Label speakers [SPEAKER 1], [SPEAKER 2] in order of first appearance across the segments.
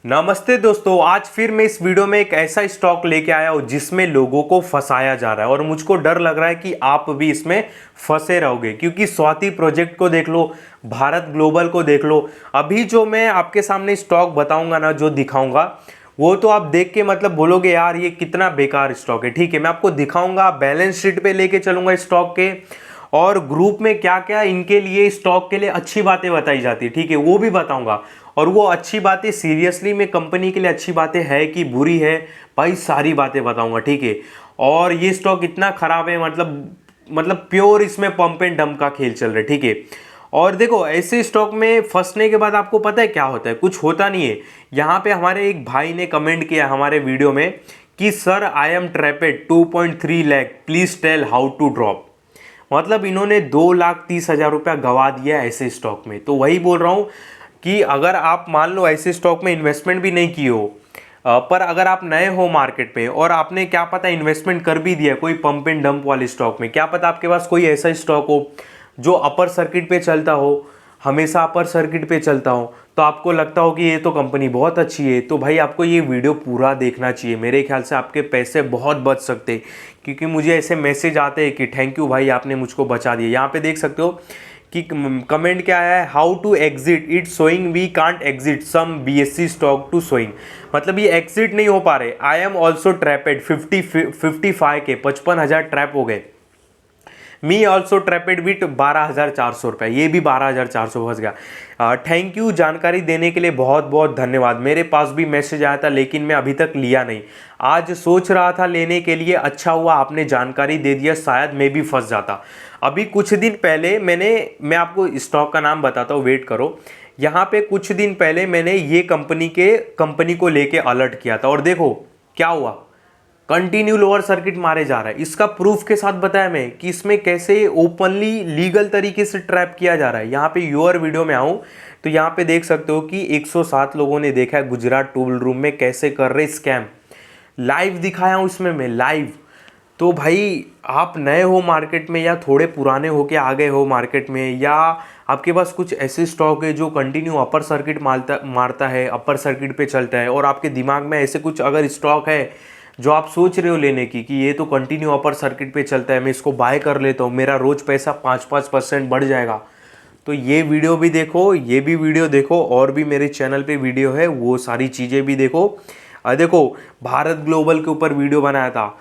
[SPEAKER 1] नमस्ते दोस्तों, आज फिर मैं इस वीडियो में एक ऐसा स्टॉक लेके आया हूं जिसमें लोगों को फंसाया जा रहा है और मुझको डर लग रहा है कि आप भी इसमें फंसे रहोगे। क्योंकि स्वाति प्रोजेक्ट को देख लो, भारत ग्लोबल को देख लो। अभी जो मैं आपके सामने स्टॉक बताऊंगा ना, जो दिखाऊंगा, वो तो आप देख के मतलब बोलोगे यार ये कितना बेकार स्टॉक है। ठीक है, मैं आपको दिखाऊंगा, बैलेंस शीट पे लेके चलूंगा स्टॉक के, और ग्रुप में क्या क्या इनके लिए स्टॉक के लिए अच्छी बातें बताई जाती है, ठीक है, वो भी बताऊंगा। और वो अच्छी बातें सीरियसली में कंपनी के लिए अच्छी बातें है कि बुरी है, भाई सारी बातें बताऊंगा, ठीक है। और ये स्टॉक इतना खराब है, मतलब प्योर इसमें पंप एंड डंप का खेल चल रहा है, ठीक है। और देखो, ऐसे स्टॉक में फंसने के बाद आपको पता है क्या होता है, कुछ होता नहीं है। यहाँ पे हमारे एक भाई ने कमेंट किया हमारे वीडियो में कि sir I am trapped 2.3 lakh, please tell how to drop. मतलब इन्होंने 2,30,000 रुपया गवा दिया ऐसे स्टॉक में। तो वही बोल रहा हूँ कि अगर आप मान लो ऐसे स्टॉक में इन्वेस्टमेंट भी नहीं किए हो, पर अगर आप नए हो मार्केट में और आपने क्या पता इन्वेस्टमेंट कर भी दिया कोई पंप एंड डंप वाले स्टॉक में, क्या पता आपके पास कोई ऐसा स्टॉक हो जो अपर सर्किट पे चलता हो, हमेशा अपर सर्किट पे चलता हो, तो आपको लगता हो कि ये तो कंपनी बहुत अच्छी है, तो भाई आपको ये वीडियो पूरा देखना चाहिए। मेरे ख्याल से आपके पैसे बहुत बच सकते हैं। क्योंकि मुझे ऐसे मैसेज आते हैं कि थैंक यू भाई, आपने मुझको बचा दिया। यहाँ पे देख सकते हो कि कमेंट क्या है, how to exit it showing we can't exit some BSC stock to showing. मतलब ये एग्जिट नहीं हो पा रहे। आई एम ऑल्सो ट्रैपेड 55 के 55,000 ट्रैप हो गए। मी ऑल्सो ट्रैपेड विट 12,400 रुपये, ये भी 12,400 फंस गया। थैंक यू, जानकारी देने के लिए बहुत बहुत धन्यवाद। मेरे पास भी मैसेज आया था लेकिन मैं अभी तक लिया नहीं। आज सोच रहा था लेने के लिए, अच्छा हुआ आपने जानकारी दे दिया, शायद मैं भी फंस जाता। अभी कुछ दिन पहले मैं आपको स्टॉक का नाम बताता हूँ, वेट करो। यहाँ पे कुछ दिन पहले मैंने ये कंपनी को लेके अलर्ट किया था और देखो क्या हुआ, कंटिन्यू लोअर सर्किट मारे जा रहा है। इसका प्रूफ के साथ बताया मैं कि इसमें कैसे ओपनली लीगल तरीके से ट्रैप किया जा रहा है। यहाँ पे योर वीडियो में आऊँ तो यहाँ पे देख सकते हो कि 107 लोगों ने देखा है गुजरात टूल रूम में कैसे कर रहे स्कैम। लाइव दिखाया हूँ इसमें मैं, लाइव। तो भाई आप नए हो मार्केट में या थोड़े पुराने हो के आ गए हो मार्केट में, या आपके पास कुछ ऐसे स्टॉक है जो कंटिन्यू अपर सर्किट मारता है, अपर सर्किट पे चलता है, और आपके दिमाग में ऐसे कुछ अगर स्टॉक है जो आप सोच रहे हो लेने की कि ये तो कंटिन्यू अपर सर्किट पे चलता है, मैं इसको बाय कर लेता हूँ, मेरा रोज पैसा 5-5% बढ़ जाएगा, तो ये वीडियो भी देखो, ये भी वीडियो देखो, और भी मेरे चैनल पे वीडियो है, वो सारी चीज़ें भी देखो। देखो, भारत ग्लोबल के ऊपर वीडियो बनाया था,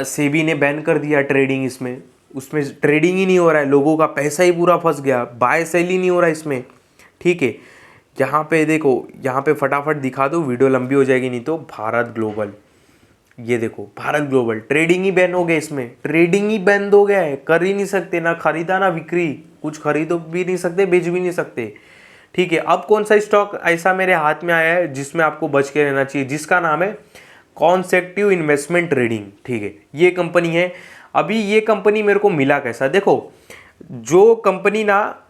[SPEAKER 1] सेबी ने बैन कर दिया ट्रेडिंग इसमें, उसमें ट्रेडिंग ही नहीं हो रहा है, लोगों का पैसा ही पूरा फंस गया, बाय सेल ही नहीं हो रहा है इसमें, ठीक है। यहाँ पे देखो, यहाँ पे फटाफट दिखा दो, वीडियो लंबी हो जाएगी नहीं तो। भारत ग्लोबल, ये देखो भारत ग्लोबल, ट्रेडिंग ही बैन हो गया, इसमें ट्रेडिंग ही बैन हो गया है, कर ही नहीं सकते, ना खरीदा ना बिक्री, कुछ खरीदो भी नहीं सकते, बेच भी नहीं सकते, ठीक है। अब कौन सा स्टॉक ऐसा मेरे हाथ में आया है जिसमें आपको बच के रहना चाहिए, जिसका नाम है कॉन्सेप्टिव इन्वेस्टमेंट ट्रेडिंग, ठीक है, ये कंपनी है। अभी ये कंपनी मेरे को मिला कैसा, देखो, जो कंपनी ना,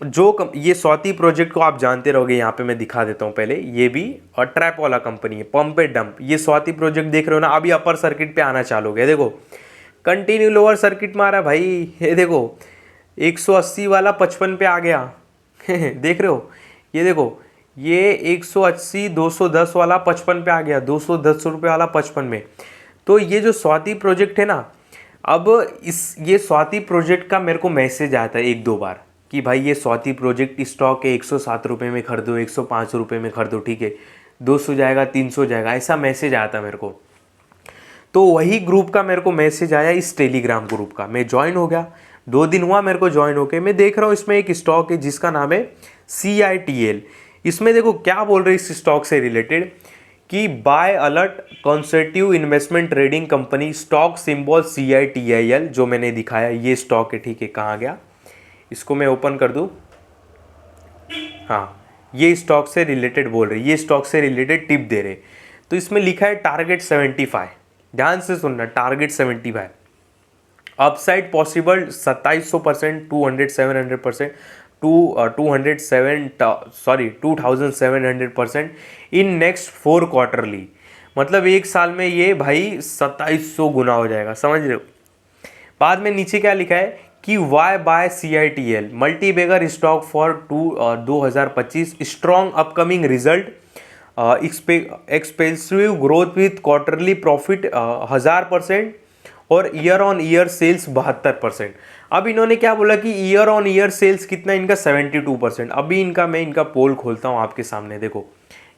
[SPEAKER 1] ये स्वाति प्रोजेक्ट को आप जानते रहोगे, यहाँ पे मैं दिखा देता हूँ पहले, ये भी और ट्रैप वाला कंपनी है, पंप एंड डंप। ये स्वाति प्रोजेक्ट देख रहे हो ना, अभी अपर सर्किट पे आना चालू हो गया, देखो कंटिन्यू लोअर सर्किट मारा भाई, ये देखो 180 वाला 55 पे आ गया देख रहे हो, ये देखो, ये 180 210 वाला 55 पे आ गया, 210 रुपये वाला 55 में। तो ये जो स्वाति प्रोजेक्ट है ना, अब ये स्वाति प्रोजेक्ट का मेरे को मैसेज आता है 1-2 बार कि भाई ये स्वाति प्रोजेक्ट स्टॉक है, 107 रुपये में खरीदो, 105 रुपये में खरीदो, ठीक है, 200 जाएगा, 300 जाएगा, ऐसा मैसेज आया था मेरे को। तो वही ग्रुप का मेरे को मैसेज आया, इस टेलीग्राम ग्रुप का, मैं ज्वाइन हो गया, 2 दिन हुआ मेरे को ज्वाइन होके। मैं देख रहा हूँ इसमें एक स्टॉक है जिसका नाम है CITL। इसमें देखो क्या बोल रहे इस स्टॉक से रिलेटेड कि buy alert conceptive investment trading company, stock symbol CITIL, जो मैंने दिखाया ये स्टॉक है, ठीक है। कहाँ गया, इसको मैं ओपन कर दूं, हाँ, ये स्टॉक से रिलेटेड बोल रहे, ये स्टॉक से रिलेटेड टिप दे रहे। तो इसमें लिखा है टारगेट 75, ध्यान से सुनना, target 75, upside possible 2700%, 200-700%, 2700% in next 4 quarterly. मतलब एक साल में ये भाई 2700 गुना हो जाएगा, समझ रहे हो। बाद में नीचे क्या लिखा है कि why buy CITL multi bagger stock for 2025, strong upcoming result, expensive growth with quarterly profit 1000% और ईयर ऑन ईयर सेल्स 72%। अब इन्होंने क्या बोला कि ईयर ऑन ईयर सेल्स कितना इनका 72%। अभी मैं इनका पोल खोलता हूँ आपके सामने, देखो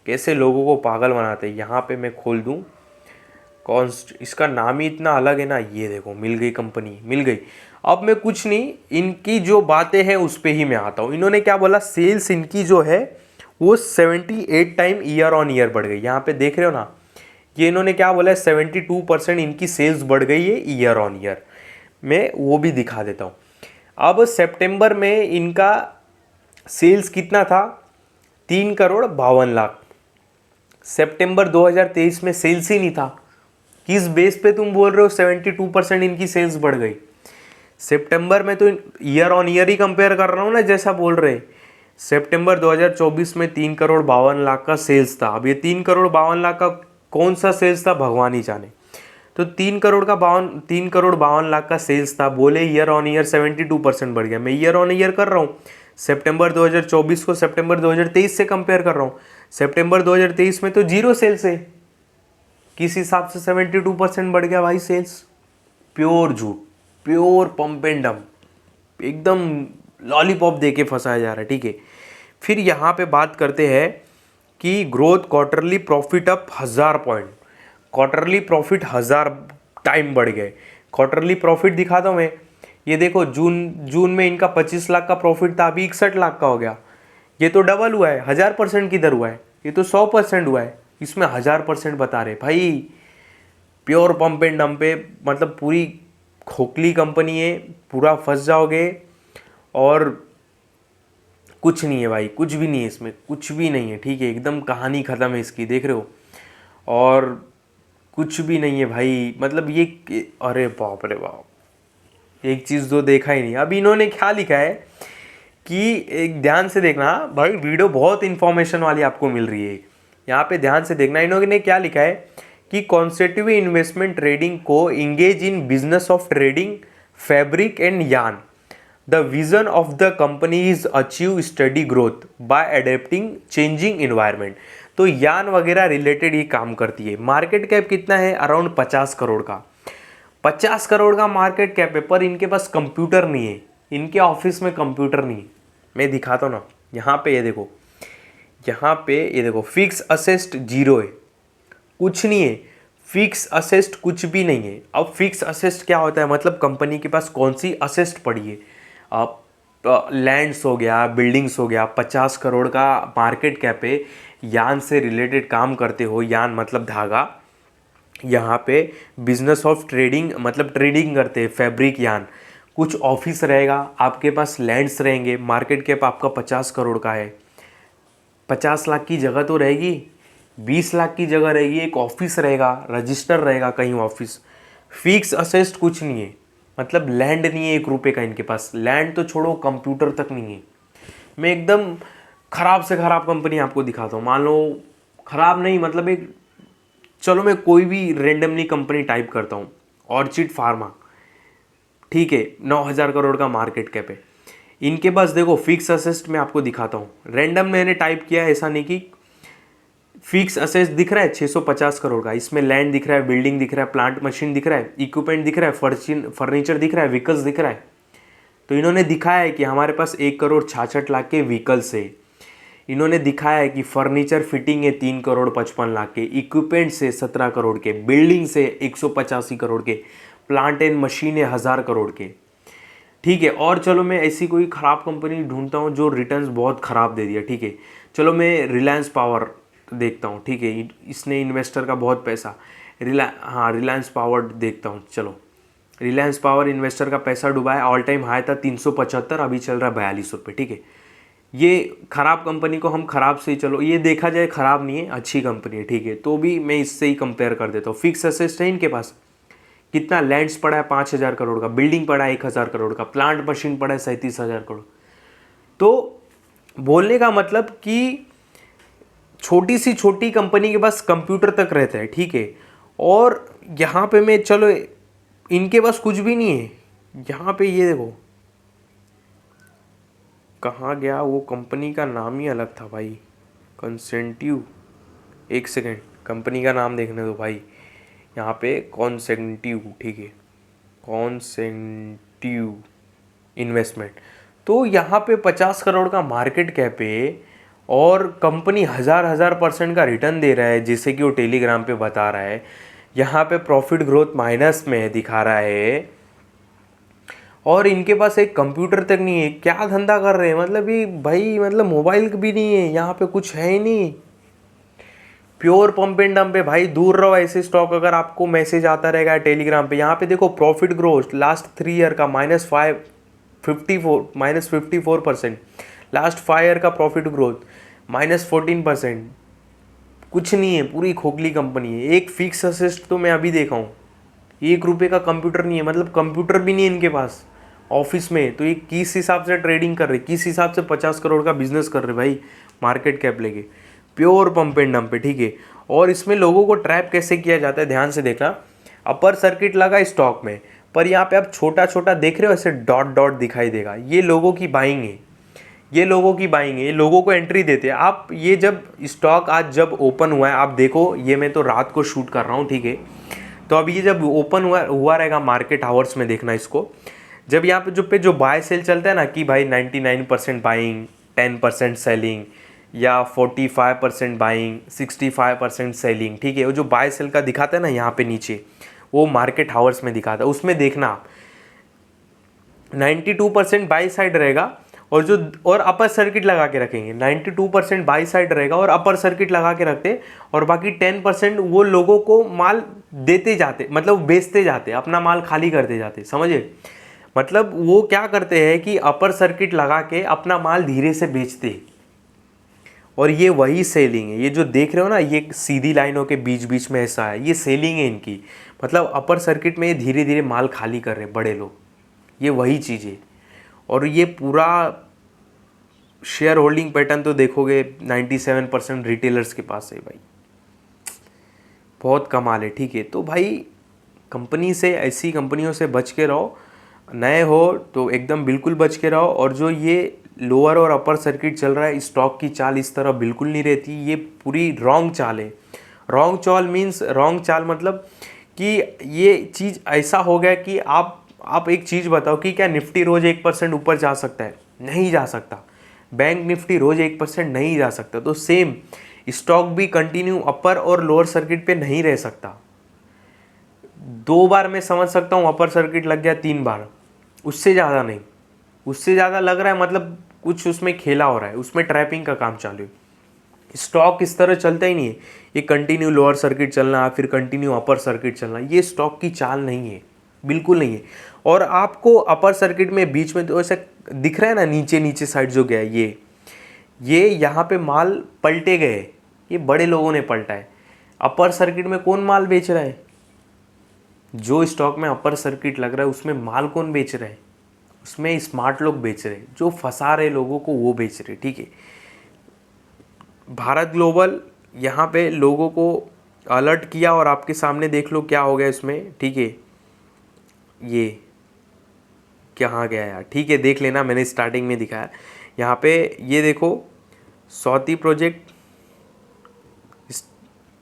[SPEAKER 1] कैसे लोगों को पागल बनाते हैं। यहाँ पे मैं खोल दूँ, इसका नाम ही इतना अलग है ना, ये देखो मिल गई, कंपनी मिल गई। अब मैं कुछ नहीं, इनकी जो बातें हैं उस पर ही मैं आता हूँ। इन्होंने क्या बोला, सेल्स इनकी जो है वो 78 टाइम ईयर ऑन ईयर बढ़ गई। यहाँ पे देख रहे हो ना, ये इन्होंने क्या बोला है, 72% इनकी सेल्स बढ़ गई है ईयर ऑन ईयर। मैं वो भी दिखा देता हूँ। अब सितंबर में इनका सेल्स कितना था, 3,52,00,000। सितंबर 2023 में सेल्स ही नहीं था। किस बेस पे तुम बोल रहे हो 72% इनकी सेल्स बढ़ गई? सितंबर में तो year on year he compare कर रहा हूँ ना, जैसा बोल रहे। सितंबर 2024 में 3,52,00,000 का सेल्स था। अब ये 3,52,00,000 का कौन सा सेल्स था भगवान ही जाने। तो 3,52,00,000 का सेल्स था, बोले ईयर ऑन ईयर 72% बढ़ गया। मैं ईयर ऑन ईयर कर रहा हूँ, सितंबर 2024 को सितंबर 2023 से कंपेयर कर रहा हूँ। सितंबर 2023 में तो जीरो सेल्स है, किस हिसाब से 72% बढ़ गया भाई सेल्स? प्योर झूठ, प्योर पंप एंड डंप, एकदम लॉलीपॉप दे के फंसाया जा रहा है, ठीक है। फिर यहाँ पे बात करते हैं कि growth quarterly profit up 1000 point, quarterly profit 1000 time बढ़ गए। क्वार्टरली प्रॉफिट दिखाता हूँ मैं, ये देखो जून में इनका 25 लाख का प्रॉफिट था, अभी 61 लाख का हो गया। ये तो डबल हुआ है। 1000% किधर हुआ है, ये तो 100% हुआ है, इसमें 1000% बता रहे भाई। प्योर पंप एंड डंप पे, मतलब पूरी खोखली कंपनी है, पूरा फंस जाओगे। और कुछ नहीं है भाई, कुछ भी नहीं है इसमें, कुछ भी नहीं है, ठीक है, एकदम कहानी ख़त्म है इसकी, देख रहे हो। और कुछ भी नहीं है भाई, मतलब ये, अरे बाप रे बाप, एक चीज़ तो देखा ही नहीं। अब इन्होंने क्या लिखा है कि, एक ध्यान से देखना भाई, वीडियो बहुत इंफॉर्मेशन वाली आपको मिल रही है, यहाँ पे ध्यान से देखना। इन्होंने क्या लिखा है कि कॉन्सेप्टिव इन्वेस्टमेंट ट्रेडिंग को engage in business of trading fabric and yarn. The vision of the company is achieve study growth by adapting changing environment. तो यान वगैरह रिलेटेड ये काम करती है। मार्केट कैप कितना है, अराउंड 50 करोड़ का। 50 करोड़ का मार्केट कैप है, पर इनके पास कंप्यूटर नहीं है, इनके ऑफिस में कंप्यूटर नहीं है। मैं दिखाता हूँ ना, यहाँ पे ये देखो, यहाँ पे ये देखो, फिक्स असेस्ट जीरो है, कुछ नहीं है, फिक्स असेस्ट कुछ भी नहीं है। अब फिक्स असेस्ट क्या होता है, मतलब कंपनी के पास कौन सी असेस्ट पड़ी है। अब लैंड्स हो गया, बिल्डिंग्स हो गया, 50 करोड़ का मार्केट कैप है। यान से रिलेटेड काम करते हो, यान मतलब धागा, यहाँ पे बिजनेस ऑफ ट्रेडिंग मतलब ट्रेडिंग करते हैं, फैब्रिक यान। कुछ ऑफिस रहेगा, आपके पास लैंड्स रहेंगे, मार्केट कैप आपका 50 करोड़ का है। 50 लाख की जगह तो रहेगी, 20 लाख की जगह रहेगी, एक ऑफिस रहेगा, रजिस्टर रहेगा कहीं ऑफिस। फिक्स असेस्ट कुछ नहीं है, मतलब लैंड नहीं है 1 रुपये का इनके पास। लैंड तो छोड़ो, कंप्यूटर तक नहीं है। मैं एकदम ख़राब से ख़राब कंपनी आपको दिखाता हूँ, मान लो ख़राब नहीं, मतलब एक, चलो मैं कोई भी रेंडमली कंपनी टाइप करता हूँ, ऑर्चिड फार्मा, ठीक है, 9,000 करोड़ का मार्केट कैप है। इनके पास देखो फिक्स असेस्ट में आपको दिखाता हूँ, रैंडम मैंने टाइप किया, ऐसा नहीं कि फिक्स असेस्ट दिख रहा है 650 करोड़ का। इसमें लैंड दिख रहा है, बिल्डिंग दिख रहा है, प्लांट मशीन दिख रहा है, इक्विपमेंट दिख रहा है, फर्नीचर दिख रहा है, व्हीकल्स दिख रहा है। तो इन्होंने दिखाया है कि हमारे पास 1,66,00,000 के व्हीकल्स है। इन्होंने दिखाया है कि फर्नीचर फिटिंग है 3,55,00,000 के, इक्विपमेंट से 17 करोड़ के, बिल्डिंग से 185 करोड़ के, प्लांट एंड मशीन है 1,000 करोड़ के, ठीक है। और चलो मैं ऐसी कोई ख़राब कंपनी ढूंढता हूँ जो रिटर्न्स बहुत ख़राब दे दिया, ठीक है। चलो मैं रिलायंस पावर देखता हूँ, ठीक है, इसने इन्वेस्टर का बहुत पैसा, रिलायंस पावर देखता हूँ। चलो रिलायंस पावर इन्वेस्टर का पैसा डूबा है, ऑल टाइम हाई था 375, अभी चल रहा है 42 रुपये, ठीक है। ये ख़राब कंपनी को हम ख़राब से ही, चलो ये देखा जाए ख़राब नहीं है, अच्छी कंपनी है, ठीक है, तो भी मैं इससे ही कंपेयर कर देता हूँ। फिक्स असेस्ट है इनके पास, कितना लैंड्स पड़ा है 5,000 करोड़ का, बिल्डिंग पड़ा है 1,000 करोड़ का, प्लांट मशीन पड़ा है 37,000 करोड़। तो बोलने का मतलब कि छोटी सी छोटी कंपनी के पास कंप्यूटर तक रहता है, ठीक है। और यहाँ पे मैं, चलो इनके पास कुछ भी नहीं है। यहाँ पे ये देखो, कहाँ गया वो कंपनी का नाम ही अलग था भाई, कंसेंटिव, एक सेकेंड, कंपनी का नाम देखने दो भाई। यहाँ पे कॉन्सेंटिव, ठीक है, कॉन्सेंटिव इन्वेस्टमेंट। तो यहाँ पे 50 करोड़ का मार्केट कैप है और कंपनी हज़ार % का रिटर्न दे रहा है, जैसे कि वो टेलीग्राम पे बता रहा है। यहाँ पे प्रॉफिट ग्रोथ माइनस में दिखा रहा है और इनके पास एक कंप्यूटर तक नहीं है। क्या धंधा कर रहे हैं, मतलब ये भाई, मतलब मोबाइल भी नहीं है यहाँ पे, कुछ है ही नहीं। प्योर पंप एंड डंप पे भाई, दूर रहो ऐसे स्टॉक। अगर आपको मैसेज आता रहेगा टेलीग्राम पे, यहाँ पे देखो प्रॉफिट ग्रोथ लास्ट 3 ईयर का -54%, लास्ट 5 ईयर का प्रॉफिट ग्रोथ -14%। कुछ नहीं है, पूरी खोखली कंपनी है। एक फिक्स असेस्ट तो मैं अभी देखा हूँ, ₹1 का कंप्यूटर नहीं है, मतलब कंप्यूटर भी नहीं है इनके पास ऑफिस में। तो ये किस हिसाब से ट्रेडिंग कर रहे, किस हिसाब से 50 करोड़ का बिजनेस कर रहे भाई, मार्केट कैप लेके, प्योर पंप एंड डंप पे, ठीक है। और इसमें लोगों को ट्रैप कैसे किया जाता है, ध्यान से देखना। अपर सर्किट लगा स्टॉक में, पर यहाँ पे आप छोटा छोटा देख रहे हो, ऐसे डॉट डॉट दिखाई देगा, ये लोगों की बाइंग है, ये लोगों की बाइंग है, ये लोगों को एंट्री देते हैं। आप ये जब स्टॉक आज जब ओपन हुआ है, आप देखो, ये मैं तो रात को शूट कर रहा हूँ, ठीक है। तो अब ये जब ओपन हुआ रहेगा मार्केट आवर्स में, देखना इसको। जब यहाँ पे जो बाय सेल चलता है ना कि भाई 99% बाइंग, 10% सेलिंग, या 45% बाइंग, 65% सेलिंग, ठीक है। वो जो बाय सेल का दिखाता है ना यहाँ पे नीचे, वो मार्केट आवर्स में दिखाता है। उसमें देखना आप 92% बाई साइड रहेगा और अपर सर्किट लगा के रखेंगे। 92% बाई साइड रहेगा और अपर सर्किट लगा के रखते, और बाकी 10% वो लोगों को माल देते जाते, मतलब बेचते जाते, अपना माल खाली करते जाते, समझे। मतलब वो क्या करते हैं कि अपर सर्किट लगा के अपना माल धीरे से बेचते, और ये वही सेलिंग है। ये जो देख रहे हो ना, ये सीधी लाइनों के बीच बीच में ऐसा है, ये सेलिंग है इनकी। मतलब अपर सर्किट में ये धीरे धीरे माल खाली कर रहे बड़े लोग, ये वही चीज़ है। और ये पूरा शेयर होल्डिंग पैटर्न तो देखोगे 97% रिटेलर्स के पास है भाई, बहुत कमाल है, ठीक है। तो भाई कंपनी से, ऐसी कंपनियों से बच के रहो। नए हो तो एकदम बिल्कुल बच के रहो। और जो ये लोअर और अपर सर्किट चल रहा है, स्टॉक की चाल इस तरह बिल्कुल नहीं रहती, ये पूरी रॉन्ग चाल है। रॉन्ग चाल मीन्स, रॉन्ग चाल मतलब कि ये चीज़ ऐसा हो गया कि आप एक चीज़ बताओ कि क्या निफ्टी रोज़ 1% ऊपर जा सकता है? नहीं जा सकता। बैंक निफ्टी रोज़ 1% नहीं जा सकता। तो सेम स्टॉक भी कंटिन्यू अपर और लोअर सर्किट पे नहीं रह सकता। 2 बार मैं समझ सकता हूँ, अपर सर्किट लग गया 3 बार, उससे ज़्यादा नहीं। उससे ज़्यादा लग रहा है मतलब कुछ उसमें खेला हो रहा है, उसमें ट्रैपिंग का काम चालू है। स्टॉक इस तरह चलता ही नहीं है, ये कंटिन्यू लोअर सर्किट चलना फिर कंटिन्यू अपर सर्किट चलना, ये स्टॉक की चाल नहीं है, बिल्कुल नहीं है। और आपको अपर सर्किट में बीच में तो ऐसा दिख रहा है ना, नीचे नीचे साइड जो गया, ये यहाँ पे माल पलटे गए, ये बड़े लोगों ने पलटा है। अपर सर्किट में कौन माल बेच रहा है? जो स्टॉक में अपर सर्किट लग रहा है उसमें माल कौन बेच रहा है? उसमें स्मार्ट लोग बेच रहे हैं, जो फंसा रहे लोगों को वो बेच रहे, ठीक है। भारत ग्लोबल यहाँ पे लोगों को अलर्ट किया और आपके सामने देख लो क्या हो गया इसमें, ठीक है। ये कहाँ गया यार, ठीक है, देख लेना, मैंने स्टार्टिंग में दिखाया। यहाँ पे ये देखो सौती प्रोजेक्ट,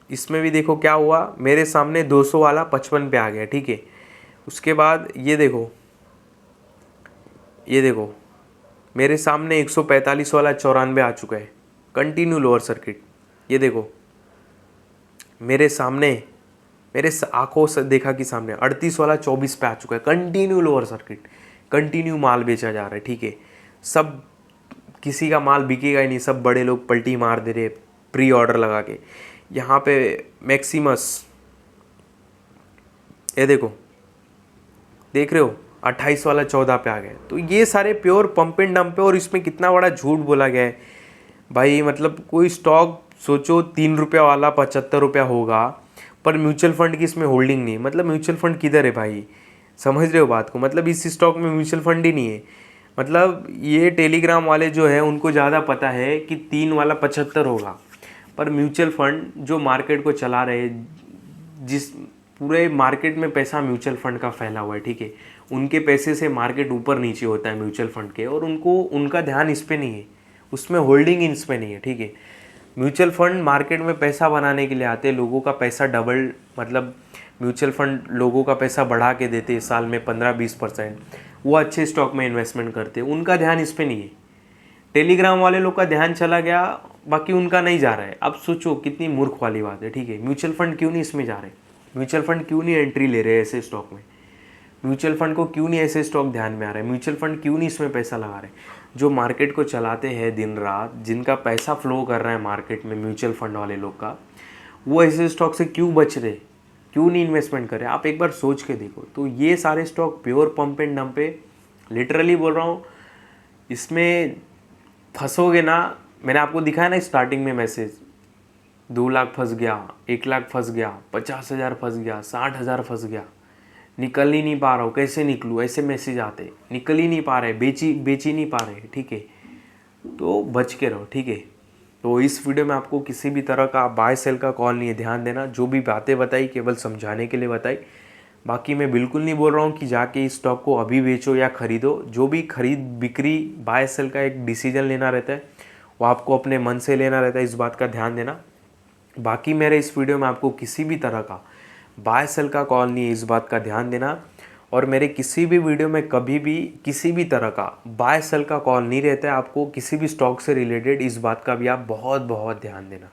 [SPEAKER 1] इसमें भी देखो क्या हुआ, मेरे सामने 200 वाला 55 पे आ गया, ठीक है। उसके बाद ये देखो मेरे सामने 145 वाला 94 आ चुका है, कंटिन्यू लोअर सर्किट। ये देखो मेरे सामने, मेरे आंखों से देखा कि सामने 38 वाला 24 पे आ चुका है, कंटिन्यू लोअर सर्किट, कंटिन्यू माल बेचा जा रहा है, ठीक है। सब, किसी का माल बिकेगा ही नहीं, सब बड़े लोग पलटी मार दे रहे प्री ऑर्डर लगा के। यहाँ पे मैक्सिमस, ये देखो, देख रहे हो 28 वाला 14 पे आ गया। तो ये सारे प्योर पंप एंड डंप पे, और इसमें कितना बड़ा झूठ बोला गया है भाई। मतलब कोई स्टॉक सोचो 3 रुपया वाला 75 रुपया होगा, पर म्यूचुअल फंड की इसमें होल्डिंग नहीं। मतलब म्यूचुअल फंड किधर है भाई, समझ रहे हो बात को? मतलब इस स्टॉक में म्यूचुअल फंड ही नहीं है। मतलब ये टेलीग्राम वाले जो है उनको ज़्यादा पता है कि 3 वाला 75 होगा, पर म्यूचुअल फंड जो मार्केट को चला रहे, जिस पूरे मार्केट में पैसा म्यूचुअल फंड का फैला हुआ है, ठीक है, उनके पैसे से मार्केट ऊपर नीचे होता है म्यूचुअल फंड के, और उनका ध्यान इस पे नहीं है, उसमें होल्डिंग इस पे नहीं है, ठीक है। म्यूचुअल फंड मार्केट में पैसा बनाने के लिए आते हैं, लोगों का पैसा डबल, मतलब म्यूचुअल फंड लोगों का पैसा बढ़ा के देते हैं साल में 15-20%। वो अच्छे स्टॉक में इन्वेस्टमेंट करते हैं, उनका ध्यान इस पर नहीं है। टेलीग्राम वाले लोग का ध्यान चला गया, बाकी उनका नहीं जा रहा है। अब सोचो कितनी मूर्ख वाली बात है, ठीक है। म्यूचुअल फंड क्यों नहीं इसमें जा रहे, म्यूचुअल फंड क्यों नहीं एंट्री ले रहे ऐसे स्टॉक में, म्यूचुअल फंड को क्यों नहीं ऐसे स्टॉक ध्यान में आ रहे हैं, म्यूचुअल फंड क्यों नहीं इसमें पैसा लगा रहे हैं। जो मार्केट को चलाते हैं दिन रात, जिनका पैसा फ्लो कर रहा है मार्केट में, म्यूचुअल फंड वाले लोग का, वो ऐसे स्टॉक से क्यों बच रहे, क्यों नहीं इन्वेस्टमेंट करें। आप एक बार सोच के देखो। तो ये सारे stock pure pump and dump पे, लिटरली बोल रहा हूँ, इसमें फंसोगे ना। मैंने आपको दिखाया ना स्टार्टिंग में मैसेज, 2 लाख फंस गया, 1 लाख फंस गया, 50,000 फंस गया, 60,000 फंस गया, निकल ही नहीं पा रहा हूँ, कैसे निकलूँ, ऐसे मैसेज आते, निकल ही नहीं पा रहे, बेच ही नहीं पा रहे, ठीक है। तो बच के रहो, ठीक है। तो इस वीडियो में आपको किसी भी तरह का बाय सेल का कॉल नहीं है, ध्यान देना। जो भी बातें बताई केवल समझाने के लिए बताई, बाकी मैं बिल्कुल नहीं बोल रहा हूँ कि जाके इस स्टॉक को अभी बेचो या खरीदो। जो भी खरीद बिक्री बाय सेल का एक डिसीजन लेना रहता है, वो आपको अपने मन से लेना रहता है, इस बात का ध्यान देना। बाकी मेरे इस वीडियो में आपको किसी भी तरह का बाय सेल का कॉल नहीं है, इस बात का ध्यान देना। और मेरे किसी भी वीडियो में कभी भी किसी भी तरह का बाय सेल का कॉल नहीं रहता है आपको किसी भी स्टॉक से रिलेटेड, इस बात का भी आप बहुत बहुत ध्यान देना।